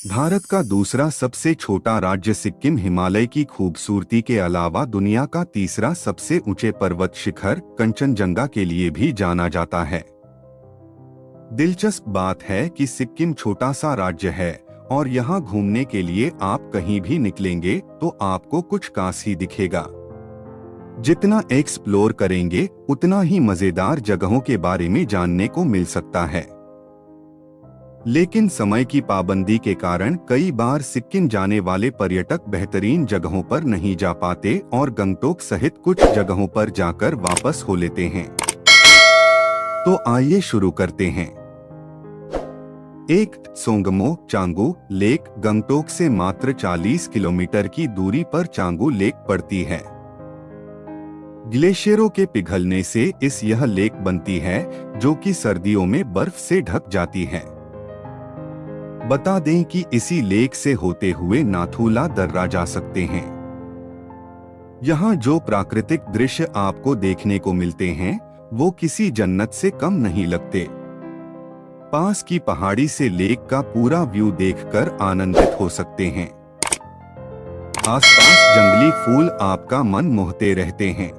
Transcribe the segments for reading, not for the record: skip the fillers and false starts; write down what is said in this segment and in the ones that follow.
भारत का दूसरा सबसे छोटा राज्य सिक्किम हिमालय की खूबसूरती के अलावा दुनिया का तीसरा सबसे ऊंचे पर्वत शिखर कंचनजंगा के लिए भी जाना जाता है। दिलचस्प बात है कि सिक्किम छोटा सा राज्य है और यहाँ घूमने के लिए आप कहीं भी निकलेंगे तो आपको कुछ खास ही दिखेगा। जितना एक्सप्लोर करेंगे उतना ही मजेदार जगहों के बारे में जानने को मिल सकता है। लेकिन समय की पाबंदी के कारण कई बार सिक्किम जाने वाले पर्यटक बेहतरीन जगहों पर नहीं जा पाते और गंगटोक सहित कुछ जगहों पर जाकर वापस हो लेते हैं। तो आइए शुरू करते हैं। 1. सोंगमो चांगू लेक। गंगटोक से मात्र 40 किलोमीटर की दूरी पर चांगू लेक पड़ती है। ग्लेशियरों के पिघलने से यह लेक बनती है जो कि सर्दियों में बर्फ से ढक जाती है। बता दें कि इसी लेक से होते हुए नाथुला दर्रा जा सकते हैं। यहाँ जो प्राकृतिक दृश्य आपको देखने को मिलते हैं वो किसी जन्नत से कम नहीं लगते। पास की पहाड़ी से लेक का पूरा व्यू देखकर आनंदित हो सकते हैं। आसपास जंगली फूल आपका मन मोहते रहते हैं।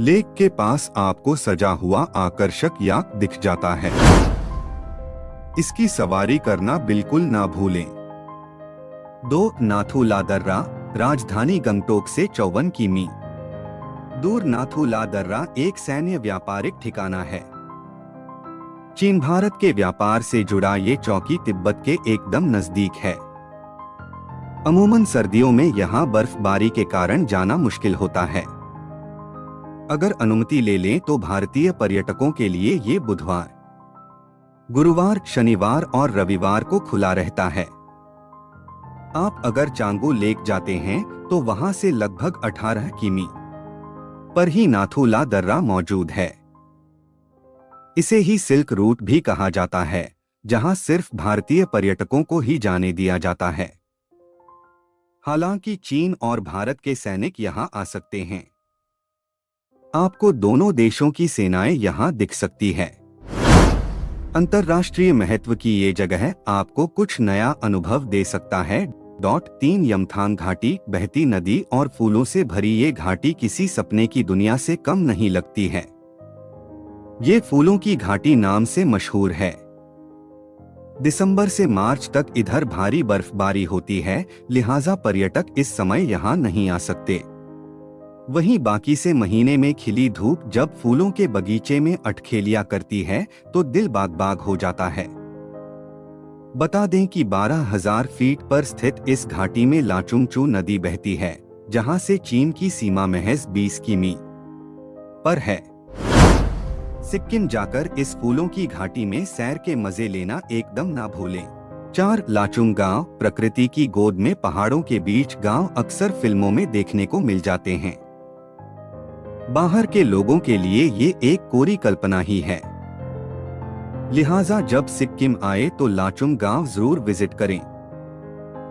लेक के पास आपको सजा हुआ आकर्षक याक दिख जाता है। इसकी सवारी करना बिल्कुल ना भूलें। 2. नाथुला दर्रा। राजधानी गंगटोक से 54 किमी दूर नाथुला दर्रा एक सैन्य व्यापारिक ठिकाना है। चीन भारत के व्यापार से जुड़ा ये चौकी तिब्बत के एकदम नजदीक है। अमूमन सर्दियों में यहाँ बर्फबारी के कारण जाना मुश्किल होता है। अगर अनुमति ले लें तो भारतीय पर्यटकों के लिए ये बुधवार, गुरुवार, शनिवार और रविवार को खुला रहता है। आप अगर चांगू लेक जाते हैं तो वहां से लगभग 18 किमी पर ही नाथुला दर्रा मौजूद है। इसे ही सिल्क रूट भी कहा जाता है, जहां सिर्फ भारतीय पर्यटकों को ही जाने दिया जाता है। हालांकि चीन और भारत के सैनिक यहां आ सकते हैं। आपको दोनों देशों की सेनाएं यहां दिख सकती है। अंतर्राष्ट्रीय महत्व की ये जगह आपको कुछ नया अनुभव दे सकता है। 3. यमथांग घाटी। बहती नदी और फूलों से भरी ये घाटी किसी सपने की दुनिया से कम नहीं लगती है। ये फूलों की घाटी नाम से मशहूर है। दिसंबर से मार्च तक इधर भारी बर्फबारी होती है, लिहाजा पर्यटक इस समय यहाँ नहीं आ सकते। वहीं बाकी से महीने में खिली धूप जब फूलों के बगीचे में अटखेलिया करती है तो दिल बाग बाग हो जाता है। बता दें कि 12,000 फीट पर स्थित इस घाटी में लाचुंगचू नदी बहती है, जहां से चीन की सीमा महज 20 किमी पर है। सिक्किम जाकर इस फूलों की घाटी में सैर के मजे लेना एकदम ना भूलें। 4. लाचुंग गांव। प्रकृति की गोद में पहाड़ों के बीच गांव अक्सर फिल्मों में देखने को मिल जाते हैं। बाहर के लोगों के लिए ये एक कोरी कल्पना ही है, लिहाजा जब सिक्किम आए तो लाचुंग गांव जरूर विजिट करें।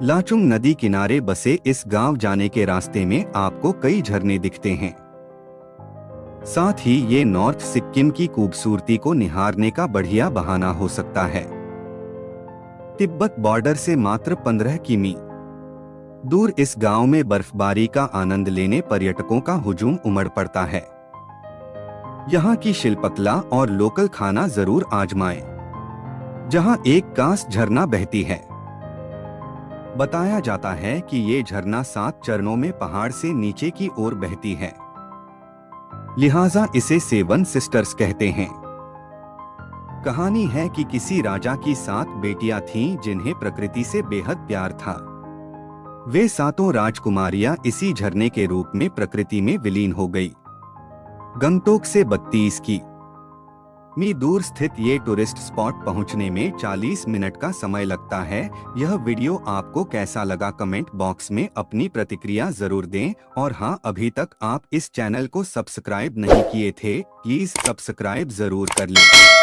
लाचुंग नदी किनारे बसे इस गांव जाने के रास्ते में आपको कई झरने दिखते हैं। साथ ही ये नॉर्थ सिक्किम की खूबसूरती को निहारने का बढ़िया बहाना हो सकता है। तिब्बत बॉर्डर से मात्र 15 किमी दूर इस गांव में बर्फबारी का आनंद लेने पर्यटकों का हुजूम उमड़ पड़ता है। यहाँ की शिल्पकला और लोकल खाना जरूर आजमाएं, जहाँ एक कांस झरना बहती है। बताया जाता है कि ये झरना 7 चरणों में पहाड़ से नीचे की ओर बहती है, लिहाजा इसे 7 सिस्टर्स कहते हैं। कहानी है कि किसी राजा की 7 बेटियां थीं जिन्हें प्रकृति से बेहद प्यार था। वे 7 राजकुमारियां इसी झरने के रूप में प्रकृति में विलीन हो गई। गंगटोक से 32 किमी दूर स्थित ये टूरिस्ट स्पॉट पहुंचने में 40 मिनट का समय लगता है। यह वीडियो आपको कैसा लगा कमेंट बॉक्स में अपनी प्रतिक्रिया जरूर दें। और हाँ, अभी तक आप इस चैनल को सब्सक्राइब नहीं किए थे, प्लीज सब्सक्राइब जरूर कर लें।